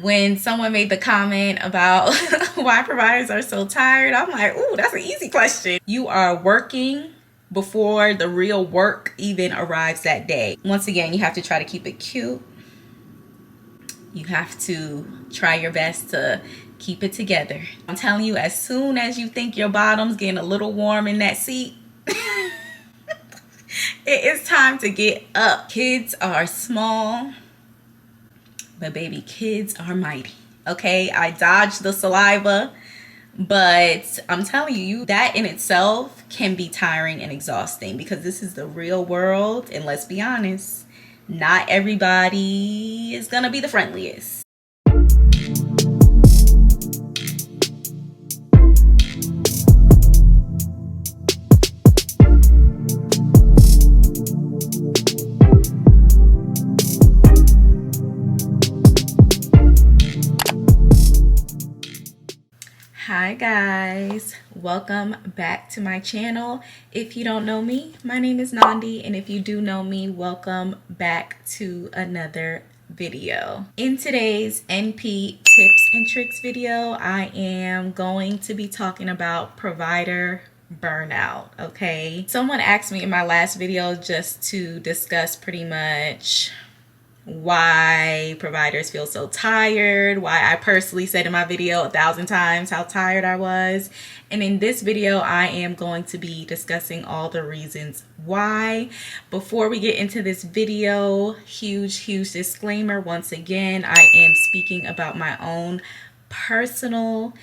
When someone made the comment about why providers are so tired, I'm like, ooh, that's an easy question. You are working before the real work even arrives that day. Once again, you have to try to keep it cute. You have to try your best to keep it together. I'm telling you, as soon as you think your bottom's getting a little warm in that seat, it is time to get up. Kids are small, but baby, kids are mighty. Okay, I dodged the saliva, but I'm telling you, that in itself can be tiring and exhausting because this is the real world. And let's be honest, not everybody is gonna be the friendliest. Hi guys, welcome back to my channel. If you don't know me, my name is Nandi, and if you do know me, welcome back to another video. In today's NP tips and tricks video, I am going to be talking about provider burnout. Okay, someone asked me in my last video just to discuss pretty much why providers feel so tired, why I personally said in my video 1,000 times how tired I was. And in this video, I am going to be discussing all the reasons why. Before we get into this video, huge disclaimer. Once again, I am speaking about my own personal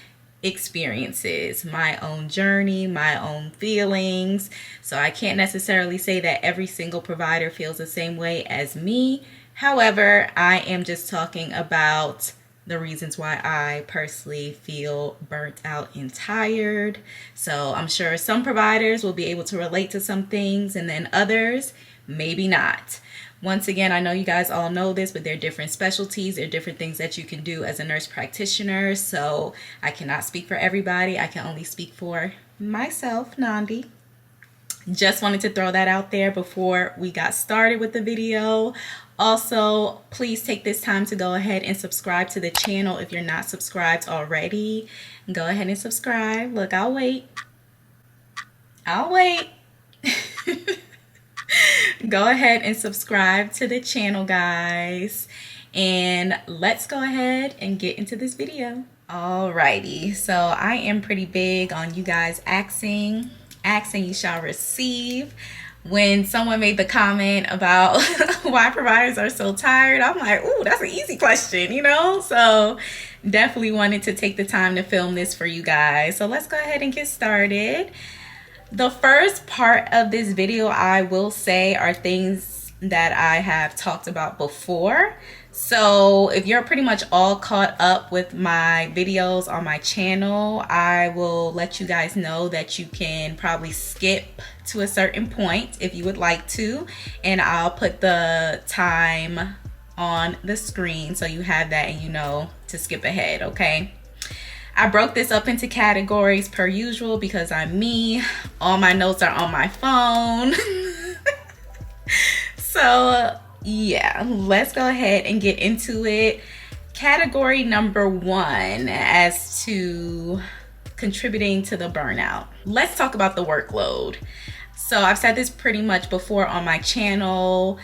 experiences, my own journey, my own feelings. So I can't necessarily say that every single provider feels the same way as me. However, I am just talking about the reasons why I personally feel burnt out and tired. So I'm sure some providers will be able to relate to some things and then others, maybe not. Once again, I know you guys all know this, but there are different specialties. There are different things that you can do as a nurse practitioner. So I cannot speak for everybody. I can only speak for myself, Nandi. Just wanted to throw that out there before we got started with the video. Also, please take this time to go ahead and subscribe to the channel if you're not subscribed already. Go ahead and subscribe. Look, I'll wait. Go ahead and subscribe to the channel, guys. And let's go ahead and get into this video. Alrighty, so I am pretty big on you guys asking you shall receive. When someone made the comment about why providers are so tired, I'm like, ooh, that's an easy question, you know? So definitely wanted to take the time to film this for you guys. So let's go ahead and get started. The first part of this video, I will say, are things that I have talked about before. So if you're pretty much all caught up with my videos on my channel, I will let you guys know that you can probably skip to a certain point if you would like to, and I'll put the time on the screen so you have that and you know to skip ahead. Okay, I broke this up into categories per usual because I'm me. All my notes are on my phone. So yeah, let's go ahead and get into it. Category number one as to contributing to the burnout. Let's talk about the workload. So I've said this pretty much before on my channel.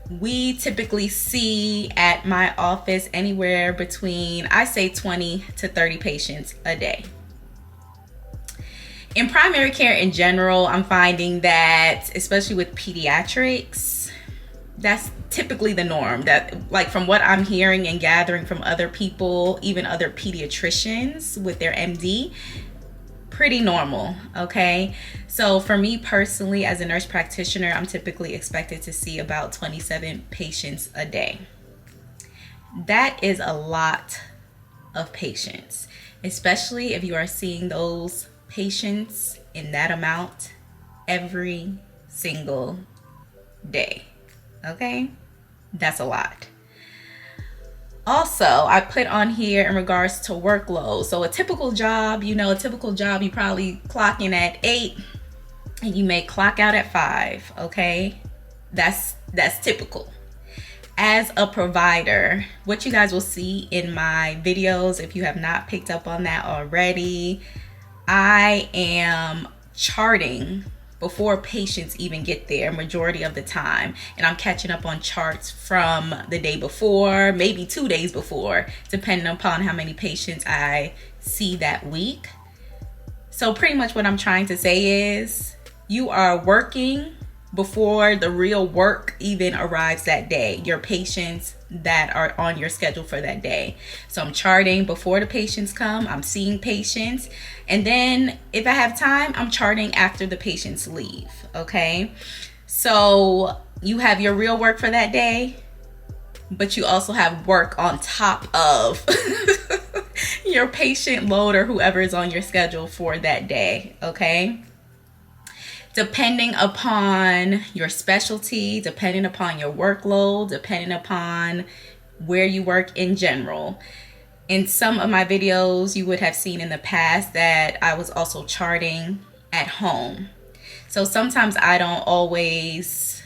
We typically see at my office anywhere between, I say 20 to 30 patients a day. In primary care in general, I'm finding that, especially with pediatrics, that's typically the norm. That, like, from what I'm hearing and gathering from other people, even other pediatricians with their MD, pretty normal. Okay, so for me personally, as a nurse practitioner, I'm typically expected to see about 27 patients a day. That is a lot of patients, especially if you are seeing those patients in that amount every single day. Okay, that's a lot. Also, I put on here in regards to workload. So a typical job, you probably clock in at 8 and you may clock out at 5. Okay, that's typical. As a provider, what you guys will see in my videos, if you have not picked up on that already, I am charting before patients even get there majority of the time, and I'm catching up on charts from the day before, maybe 2 days before, depending upon how many patients I see that week. So pretty much what I'm trying to say is you are working before the real work even arrives that day, your patients that are on your schedule for that day. So I'm charting before the patients come, I'm seeing patients, and then if I have time, I'm charting after the patients leave, okay? So you have your real work for that day, but you also have work on top of your patient load or whoever is on your schedule for that day, okay? Depending upon your specialty, depending upon your workload, depending upon where you work in general. In some of my videos, you would have seen in the past that I was also charting at home. So sometimes I don't always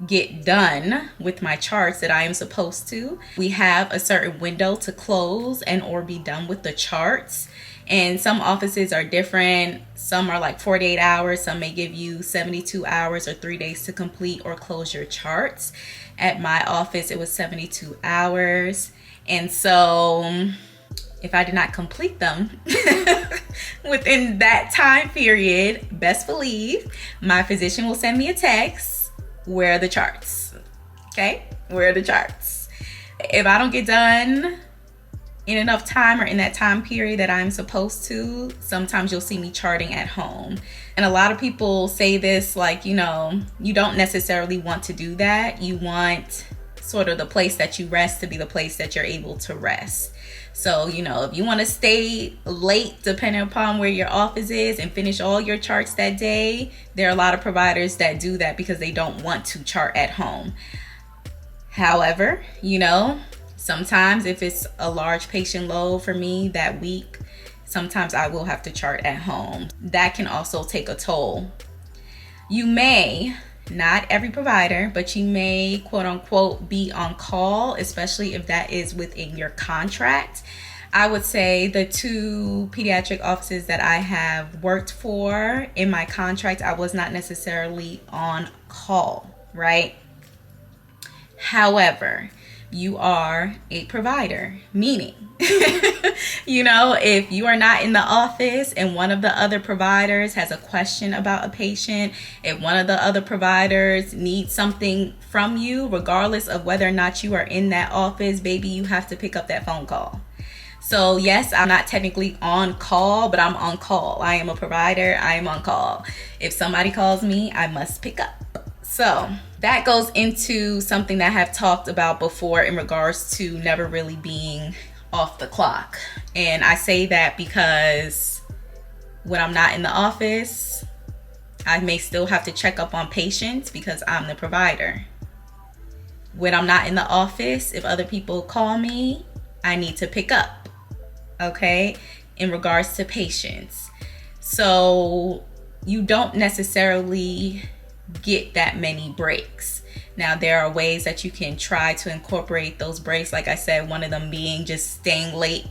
get done with my charts that I am supposed to. We have a certain window to close and or be done with the charts. And some offices are different. Some are like 48 hours. Some may give you 72 hours or 3 days to complete or close your charts. At my office, it was 72 hours. And so if I did not complete them within that time period, best believe my physician will send me a text. Where are the charts? Okay? Where are the charts? If I don't get done in enough time or in that time period that I'm supposed to, sometimes you'll see me charting at home. And a lot of people say this like, you know, you don't necessarily want to do that. You want sort of the place that you rest to be the place that you're able to rest. So, you know, if you want to stay late, depending upon where your office is, and finish all your charts that day, there are a lot of providers that do that because they don't want to chart at home. However, you know, sometimes if it's a large patient load for me that week, sometimes I will have to chart at home. That can also take a toll. You may, not every provider, but you may quote unquote be on call, especially if that is within your contract. I would say the 2 pediatric offices that I have worked for in my contract, I was not necessarily on call, right? However, you are a provider, meaning, you know, if you are not in the office and one of the other providers has a question about a patient, if one of the other providers needs something from you, regardless of whether or not you are in that office, baby, you have to pick up that phone call. So yes, I'm not technically on call, but I'm on call. I am a provider. I am on call. If somebody calls me, I must pick up. So that goes into something that I have talked about before in regards to never really being off the clock. And I say that because when I'm not in the office, I may still have to check up on patients because I'm the provider. When I'm not in the office, if other people call me, I need to pick up, okay, in regards to patients. So you don't necessarily get that many breaks. Now, there are ways that you can try to incorporate those breaks. Like I said, one of them being just staying late,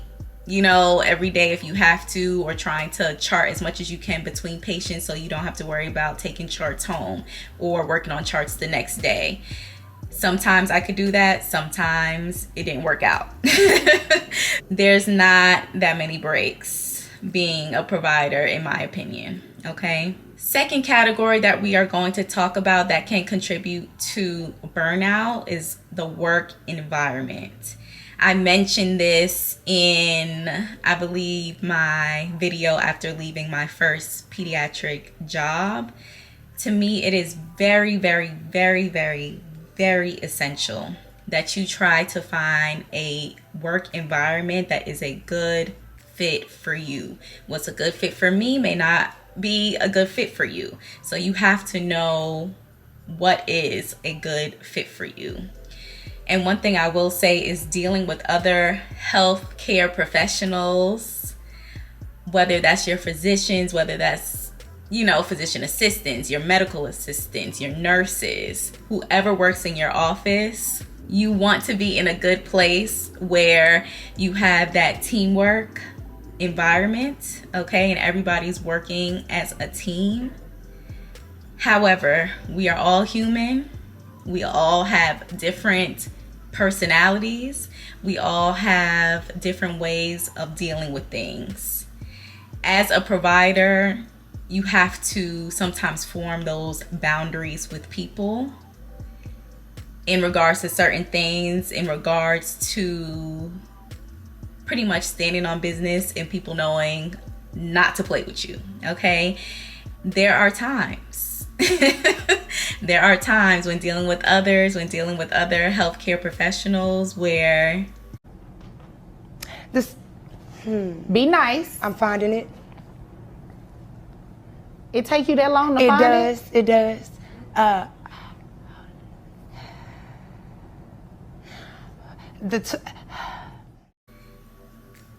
you know, every day if you have to, or trying to chart as much as you can between patients so you don't have to worry about taking charts home or working on charts the next day. Sometimes I could do that. Sometimes it didn't work out. There's not that many breaks being a provider, in my opinion. Okay. Second category that we are going to talk about that can contribute to burnout is the work environment. I mentioned this in, I believe, my video after leaving my first pediatric job. To me, it is very, very, very, very, very essential that you try to find a work environment that is a good fit for you. What's a good fit for me may not be a good fit for you. So you have to know what is a good fit for you. And one thing I will say is dealing with other healthcare professionals, whether that's your physicians, whether that's, you know, physician assistants, your medical assistants, your nurses, whoever works in your office, You want to be in a good place where you have that teamwork environment, okay, and everybody's working as a team. However, we are all human. We all have different personalities. We all have different ways of dealing with things. As a provider, you have to sometimes form those boundaries with people in regards to certain things, in regards to pretty much standing on business and people knowing not to play with you, okay? There are times. There are times when dealing with others, when dealing with other healthcare professionals where... Be nice. I'm finding it. It take you that long to find it? It does.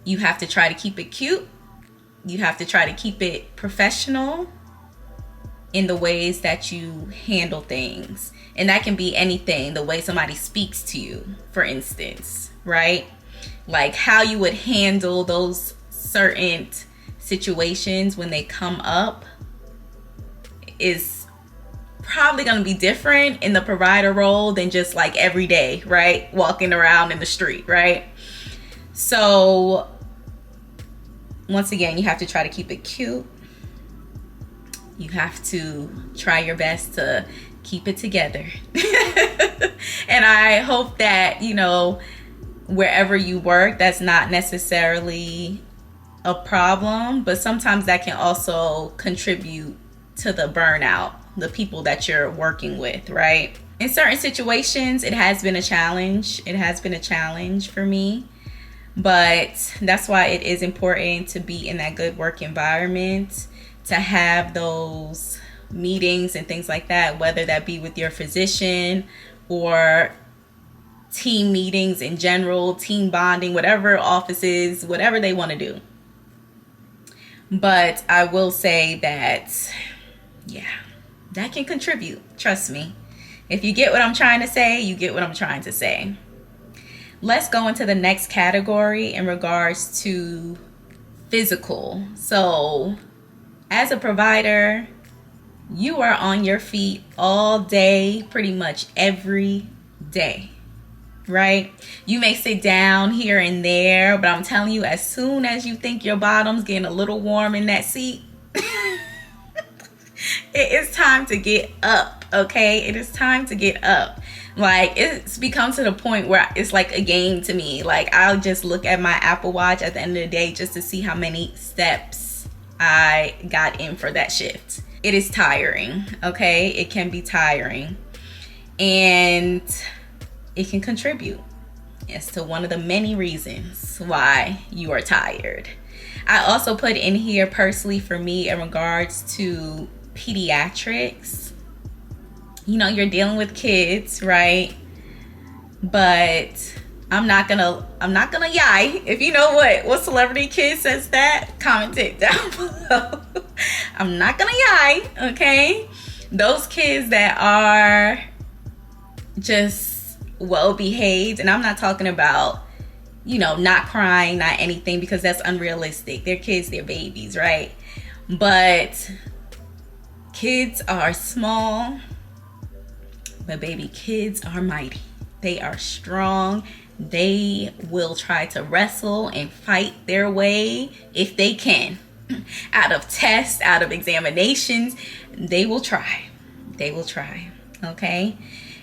You have to try to keep it cute. You have to try to keep it professional in the ways that you handle things. And that can be anything, the way somebody speaks to you, for instance, right? Like how you would handle those certain situations when they come up is probably going to be different in the provider role than just like every day, right? Walking around in the street, right? So once again, you have to try to keep it cute. You have to try your best to keep it together. And I hope that, you know, wherever you work, that's not necessarily a problem, but sometimes that can also contribute to the burnout, the people that you're working with, right? In certain situations, it has been a challenge. It has been a challenge for me, but that's why it is important to be in that good work environment, to have those meetings and things like that, whether that be with your physician or team meetings in general, team bonding, whatever offices, whatever they want to do. But I will say that, yeah, that can contribute. Trust me. If you get what I'm trying to say, you get what I'm trying to say. Let's go into the next category in regards to physical. So as a provider, you are on your feet all day, pretty much every day, right? You may sit down here and there, but I'm telling you, as soon as you think your bottom's getting a little warm in that seat, it is time to get up, okay? It is time to get up. Like, it's become to the point where it's like a game to me. Like, I'll just look at my Apple Watch at the end of the day just to see how many steps I got in for that shift. It is tiring, okay? It can be tiring, and it can contribute as to one of the many reasons why you are tired. I also put in here personally for me in regards to pediatrics. You know, you're dealing with kids, right? But I'm not gonna yai. If you know what celebrity kid says that, comment it down below. I'm not gonna yai, okay? Those kids that are just well behaved, and I'm not talking about, you know, not crying, not anything, because that's unrealistic. They're kids, they're babies, right? But kids are small, but baby, kids are mighty. They are strong. They will try to wrestle and fight their way if they can. Out of tests, out of examinations, they will try. They will try, okay?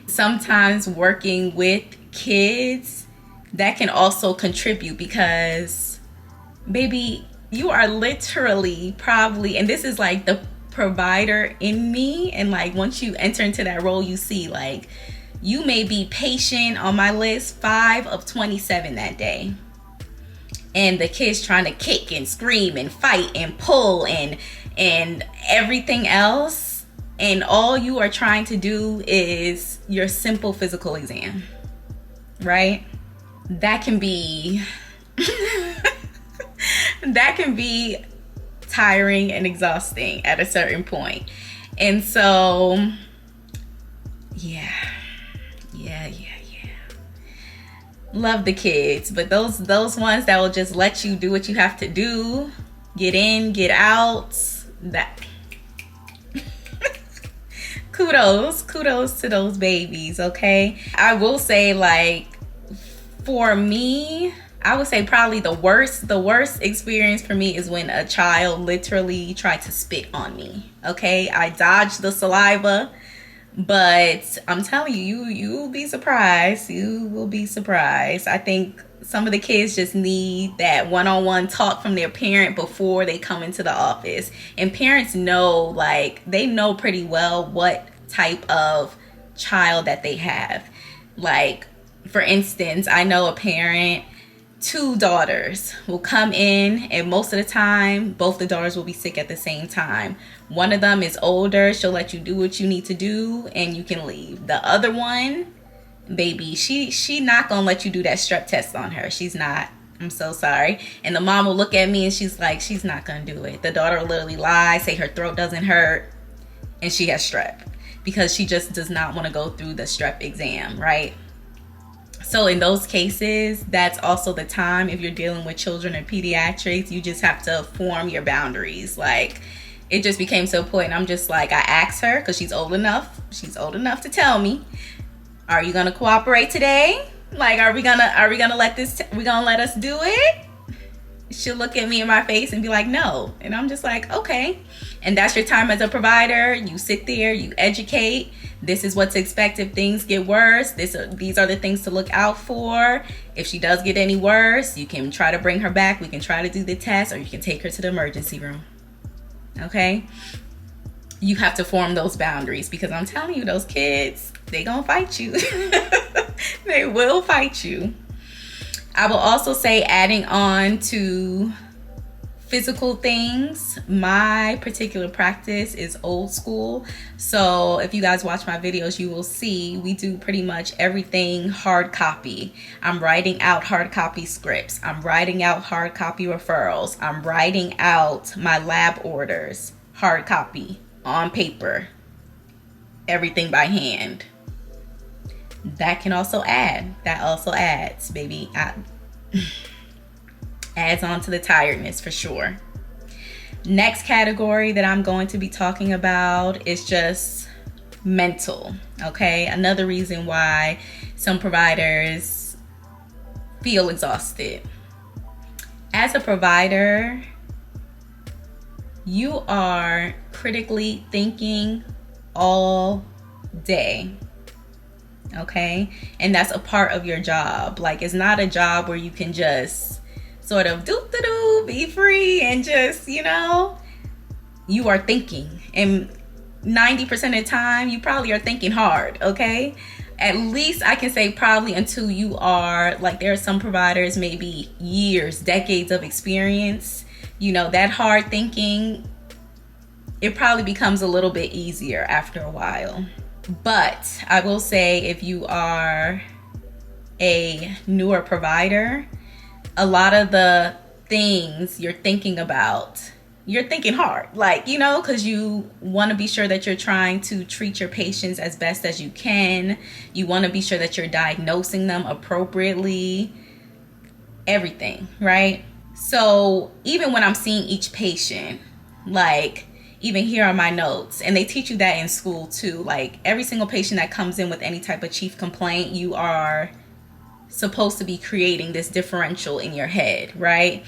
Sometimes working with kids, that can also contribute because, baby, you are literally probably, and this is like the provider in me, and like once you enter into that role, you see like you may be patient on my list 5 of 27 that day, and the kids trying to kick and scream and fight and pull and everything else, and all you are trying to do is your simple physical exam, right? That can be that can be tiring and exhausting at a certain point. And so yeah. Love the kids, but those ones that will just let you do what you have to do, get in, get out, that kudos to those babies, okay? I will say, like, for me, I would say probably the worst experience for me is when a child literally tried to spit on me, okay? I dodged the saliva, but I'm telling you, you will be surprised. You will be surprised. I think some of the kids just need that one-on-one talk from their parent before they come into the office. And parents know, like, they know pretty well what type of child that they have. Like, for instance, I know a parent, 2 daughters will come in, and most of the time both the daughters will be sick at the same time. One of them is older, she'll let you do what you need to do and you can leave. The other one, baby, she not gonna let you do that strep test on her. She's not. I'm so sorry. And the mom will look at me and she's like, she's not gonna do it. The daughter will literally lie, say her throat doesn't hurt, and she has strep because she just does not want to go through the strep exam, right? So in those cases, that's also the time, if you're dealing with children or pediatrics, you just have to form your boundaries. Like, it just became so important. I'm just like, I asked her, because she's old enough to tell me, are you gonna cooperate today? Like, are we gonna let us do it? She'll look at me in my face and be like, no. And I'm just like, okay. And that's your time as a provider. You sit there, you educate. This is what to expect if things get worse. These are the things to look out for. If she does get any worse, you can try to bring her back. We can try to do the test, or you can take her to the emergency room. Okay? You have to form those boundaries, because I'm telling you, those kids, they gonna fight you. They will fight you. I will also say, adding on to physical things, my particular practice is old school. So if you guys watch my videos, you will see we do pretty much everything hard copy. I'm writing out hard copy scripts. I'm writing out hard copy referrals. I'm writing out my lab orders, hard copy, on paper, everything by hand. That can also add. That also adds, baby. Adds on to the tiredness for sure. Next category that I'm going to be talking about is just mental. Okay, another reason why some providers feel exhausted. As a provider, you are critically thinking all day. Okay, and that's a part of your job. Like, it's not a job where you can just sort of be free and just, you are thinking. And 90% of the time, you probably are thinking hard, okay? At least I can say probably until you are, like, there are some providers, maybe years, decades of experience, that hard thinking, it probably becomes a little bit easier after a while. But I will say, if you are a newer provider, a lot of the things you're thinking about, you're thinking hard, like, because you want to be sure that you're trying to treat your patients as best as you can. You want to be sure that you're diagnosing them appropriately, everything, right? So even when I'm seeing each patient, like, even here are my notes, and they teach you that in school too. Like, every single patient that comes in with any type of chief complaint, you are supposed to be creating this differential in your head, right?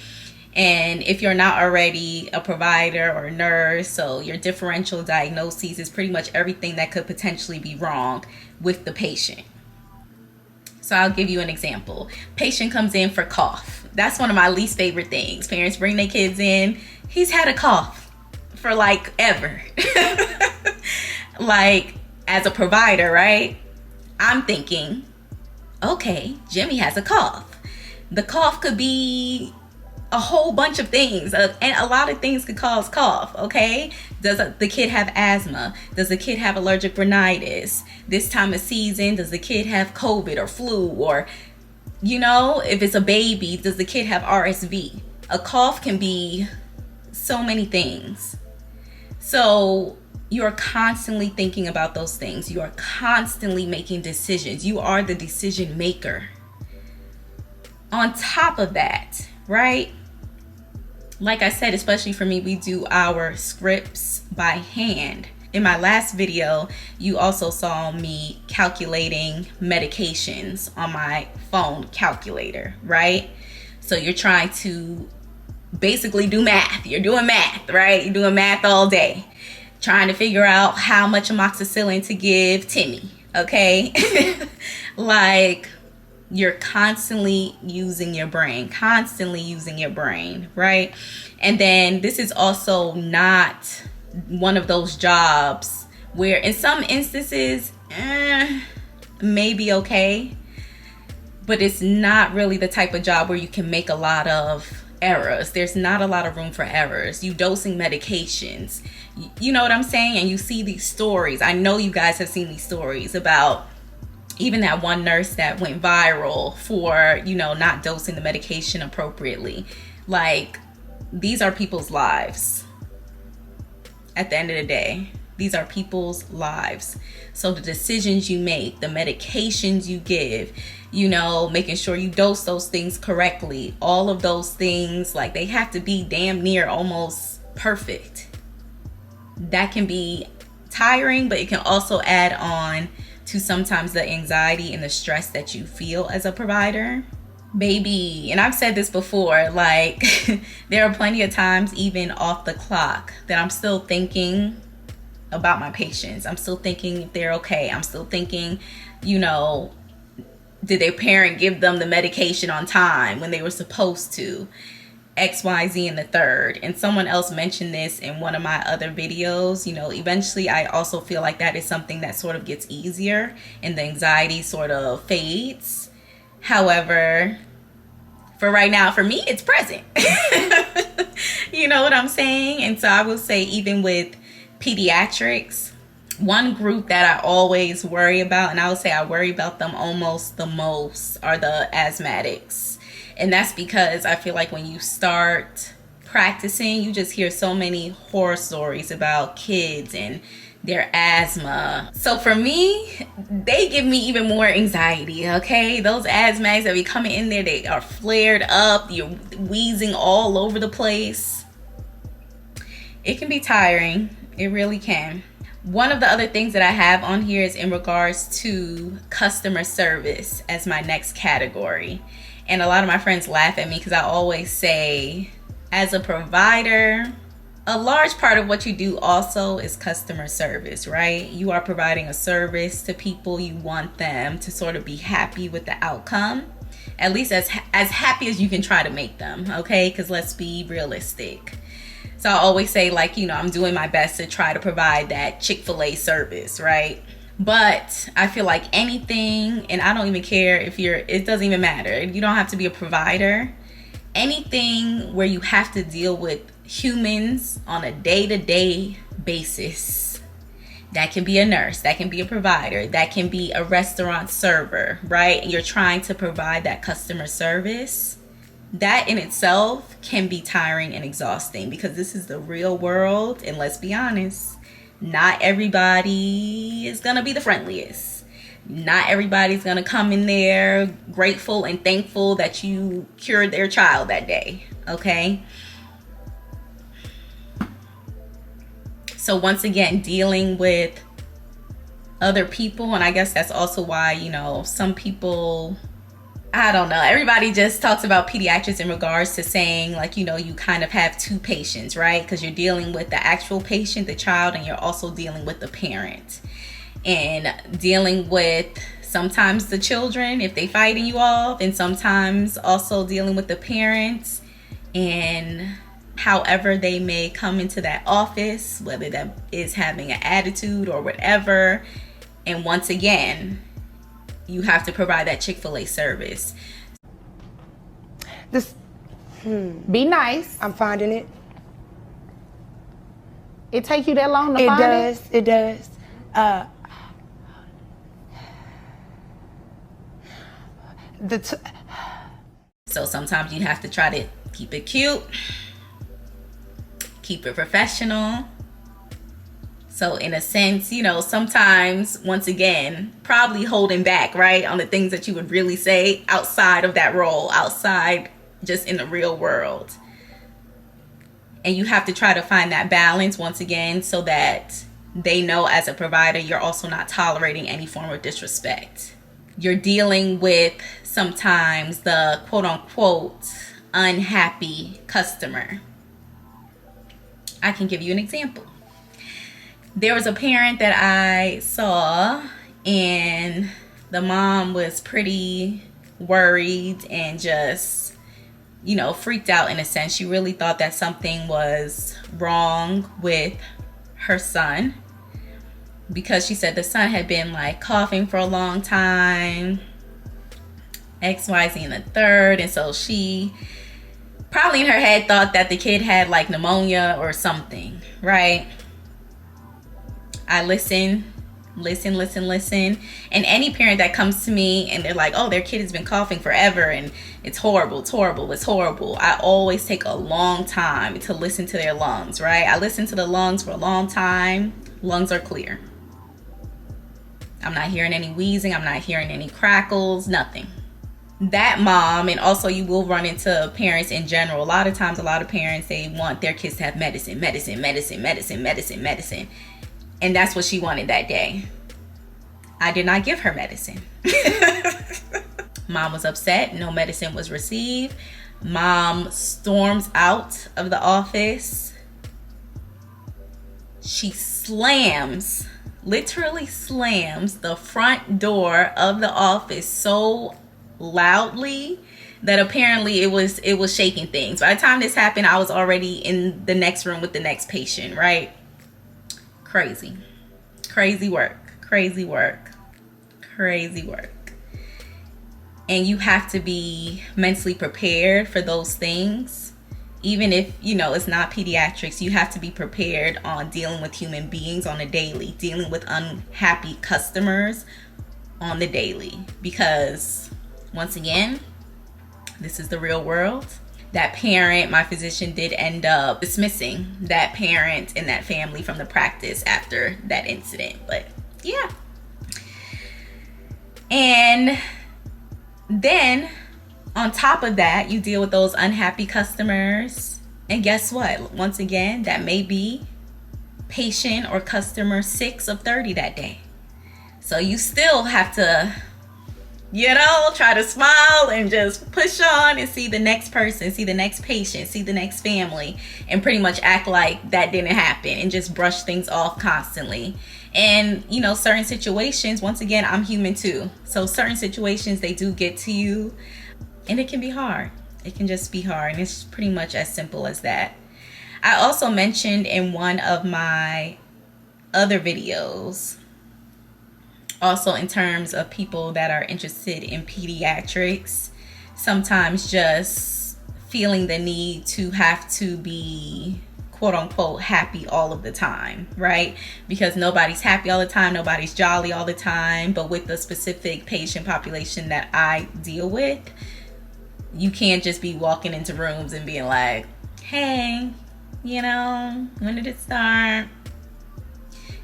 And if you're not already a provider or a nurse, so your differential diagnoses is pretty much everything that could potentially be wrong with the patient. So I'll give you an example. Patient comes in for cough. That's one of my least favorite things. Parents bring their kids in. He's had a cough for like ever. Like, as a provider, right? I'm thinking, okay, Jimmy has a cough. The cough could be a whole bunch of things, and a lot of things could cause cough, okay? Does the kid have asthma? Does the kid have allergic rhinitis? This time of season, does the kid have COVID or flu? Or, if it's a baby, does the kid have RSV? A cough can be so many things. So you're constantly thinking about those things. You are constantly making decisions. You are the decision maker. On top of that, right? Like I said, especially for me, we do our scripts by hand. In my last video, you also saw me calculating medications on my phone calculator, right? So you're trying to basically do math. You're doing math, right? You're doing math all day, trying to figure out how much amoxicillin to give Timmy, okay? Like, you're constantly using your brain, right? And then this is also not one of those jobs where in some instances, maybe okay, but it's not really the type of job where you can make a lot of errors. There's not a lot of room for errors. You dosing medications, you know what I'm saying? And you see these stories. I know you guys have seen these stories about even that one nurse that went viral for, you know, not dosing the medication appropriately. Like, these are people's lives. At the end of the day, these are people's lives. So the decisions you make, the medications you give, you know, making sure you dose those things correctly, all of those things, like, they have to be damn near almost perfect. That can be tiring, but it can also add on to sometimes the anxiety and the stress that you feel as a provider. Baby, and I've said this before, like, there are plenty of times, even off the clock, that I'm still thinking about my patients. I'm still thinking if they're okay. I'm still thinking, you know, did their parent give them the medication on time when they were supposed to? X, Y, Z, and the third. And someone else mentioned this in one of my other videos. You know, eventually I also feel like that is something that sort of gets easier and the anxiety sort of fades. However, for right now, for me, it's present. You know what I'm saying? And so I will say, even with pediatrics, one group that I always worry about, and I would say I worry about them almost the most, are the asthmatics. And that's because I feel like when you start practicing, you just hear so many horror stories about kids and their asthma. So for me, they give me even more anxiety, okay? Those asthmatics that be coming in there, they are flared up, you're wheezing all over the place. It can be tiring. It really can. One of the other things that I have on here is in regards to customer service as my next category. And a lot of my friends laugh at me because I always say, as a provider, a large part of what you do also is customer service, right? You are providing a service to people. You want them to sort of be happy with the outcome, at least as happy as you can try to make them, okay? Because let's be realistic. So I always say, like, you know, I'm doing my best to try to provide that Chick-fil-A service, right? But I feel like anything, and I don't even care if it doesn't even matter. You don't have to be a provider. Anything where you have to deal with humans on a day-to-day basis. That can be a nurse, that can be a provider, that can be a restaurant server, right? And you're trying to provide that customer service. That in itself can be tiring and exhausting because this is the real world. And let's be honest, not everybody is gonna be the friendliest. Not everybody's gonna come in there grateful and thankful that you cured their child that day, okay? So once again, dealing with other people, and I guess that's also why, you know, some people, I don't know, everybody just talks about pediatrics in regards to saying, like, you know, you kind of have two patients, right? Because you're dealing with the actual patient, the child, and you're also dealing with the parent. And dealing with sometimes the children, if they fighting you off, and sometimes also dealing with the parents and however they may come into that office, whether that is having an attitude or whatever. And once again, you have to provide that Chick-fil-A service. Be nice. I'm finding it. It take you that long to find it? It does. So sometimes you have to try to keep it cute, keep it professional, So in a sense, you know, sometimes, once again, probably holding back, right, on the things that you would really say outside of that role, outside just in the real world. And you have to try to find that balance, once again, so that they know as a provider you're also not tolerating any form of disrespect. You're dealing with sometimes the quote unquote unhappy customer. I can give you an example. There was a parent that I saw, and the mom was pretty worried and just, you know, freaked out in a sense. She really thought that something was wrong with her son, because she said the son had been like coughing for a long time, XYZ and the third. And so she probably in her head thought that the kid had like pneumonia or something, right? I listen. And any parent that comes to me and they're like, oh, their kid has been coughing forever and it's horrible, I always take a long time to listen to their lungs, right? I listen to the lungs for a long time. Lungs are clear. I'm not hearing any wheezing. I'm not hearing any crackles, nothing. That mom, and also you will run into parents in general. A lot of times, a lot of parents, they want their kids to have medicine. And that's what she wanted that day. I did not give her medicine. Mom was upset. No medicine was received. Mom storms out of the office. She literally slams the front door of the office so loudly that apparently it was shaking things. By the time this happened, I was already in the next room with the next patient, right? Crazy work. And you have to be mentally prepared for those things. Even if, you know, it's not pediatrics, you have to be prepared on dealing with human beings on a daily, dealing with unhappy customers on the daily. Because once again, this is the real world. That parent, my physician did end up dismissing that parent and that family from the practice after that incident. But yeah. And then on top of that, you deal with those unhappy customers. And guess what? Once again, that may be patient or customer 6 of 30 that day. So you still have to, you know, try to smile and just push on and see the next person, see the next patient, see the next family, and pretty much act like that didn't happen and just brush things off constantly. And, you know, certain situations, once again, I'm human too. So certain situations, they do get to you, and it can be hard. It can just be hard. And it's pretty much as simple as that. I also mentioned in one of my other videos, also in terms of people that are interested in pediatrics, sometimes just feeling the need to have to be quote unquote happy all of the time, right? Because nobody's happy all the time, nobody's jolly all the time. But with the specific patient population that I deal with, you can't just be walking into rooms and being like, hey, you know, when did it start?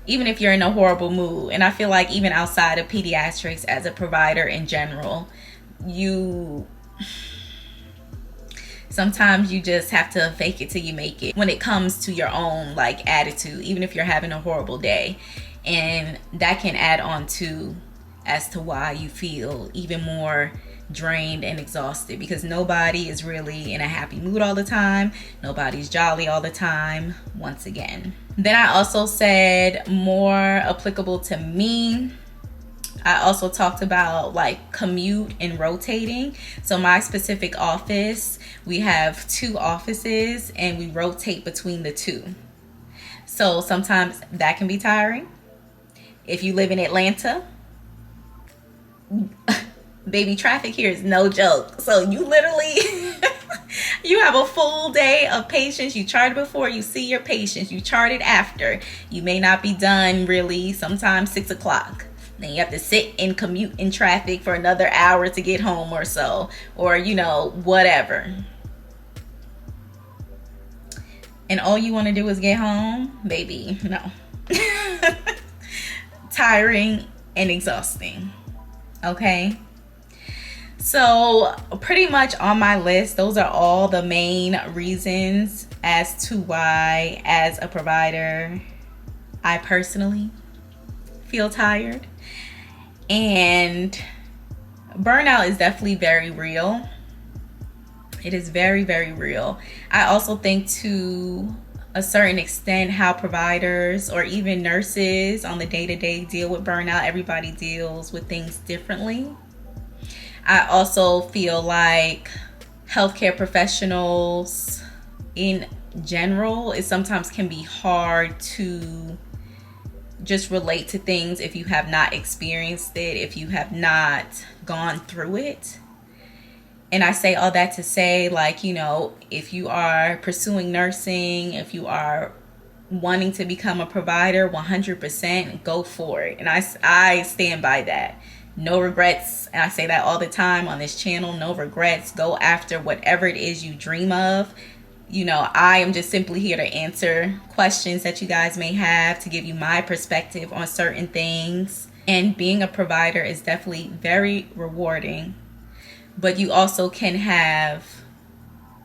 Even if you're in a horrible mood. And I feel like even outside of pediatrics, as a provider in general, sometimes you just have to fake it till you make it when it comes to your own like attitude, even if you're having a horrible day. And that can add on to as to why you feel even more drained and exhausted, because nobody is really in a happy mood all the time. Nobody's jolly all the time, once again. Then I also said, more applicable to me, I also talked about like commute and rotating. So my specific office, we have 2 offices and we rotate between the 2. So sometimes that can be tiring. If you live in Atlanta, baby, traffic here is no joke. So you literally you have a full day of patients. You chart before, you see your patients, you chart it after. You may not be done really, sometimes 6 o'clock. Then you have to sit and commute in traffic for another hour to get home or so, or you know, whatever. And all you want to do is get home, baby, no. tiring, and exhausting. Okay? So pretty much on my list, those are all the main reasons as to why, as a provider, I personally feel tired. And burnout is definitely very real. It is very, very real. I also think to a certain extent how providers or even nurses on the day-to-day deal with burnout. Everybody deals with things differently. I also feel like healthcare professionals in general, it sometimes can be hard to just relate to things if you have not experienced it, if you have not gone through it. And I say all that to say, like, you know, if you are pursuing nursing, if you are wanting to become a provider, 100% go for it. And I stand by that. No regrets. And I say that all the time on this channel. No regrets. Go after whatever it is you dream of. You know, I am just simply here to answer questions that you guys may have, to give you my perspective on certain things. And being a provider is definitely very rewarding. But you also can have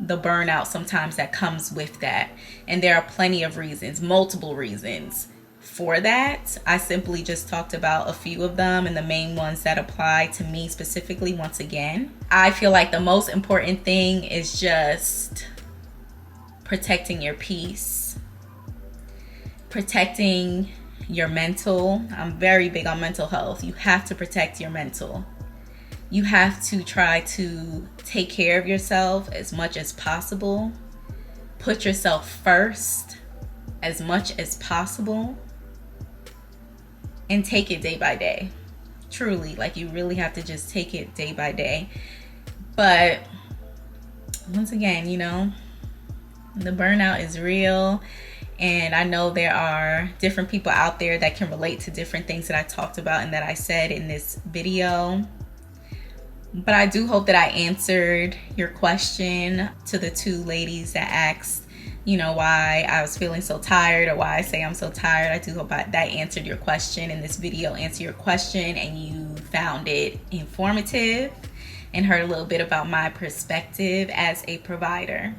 the burnout sometimes that comes with that. And there are plenty of reasons, multiple reasons for that. I simply just talked about a few of them and the main ones that apply to me specifically. Once again, I feel like the most important thing is just protecting your peace, protecting your mental. I'm very big on mental health. You have to protect your mental. You have to try to take care of yourself as much as possible. Put yourself first as much as possible. And take it day by day. Truly, like, you really have to just take it day by day. But once again, you know, the burnout is real. And I know there are different people out there that can relate to different things that I talked about and that I said in this video. But I do hope that I answered your question to the two ladies that asked, you know, why I was feeling so tired or why I say I'm so tired. I do hope that answered your question in this video, answered your question, and you found it informative and heard a little bit about my perspective as a provider.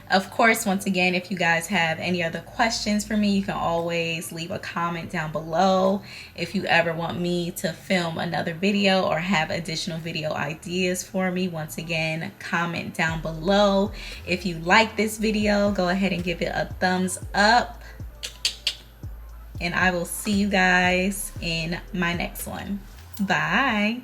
Of course, once again, if you guys have any other questions for me, you can always leave a comment down below. If you ever want me to film another video or have additional video ideas for me, once again, comment down below. If you like this video, go ahead and give it a thumbs up. And I will see you guys in my next one. Bye.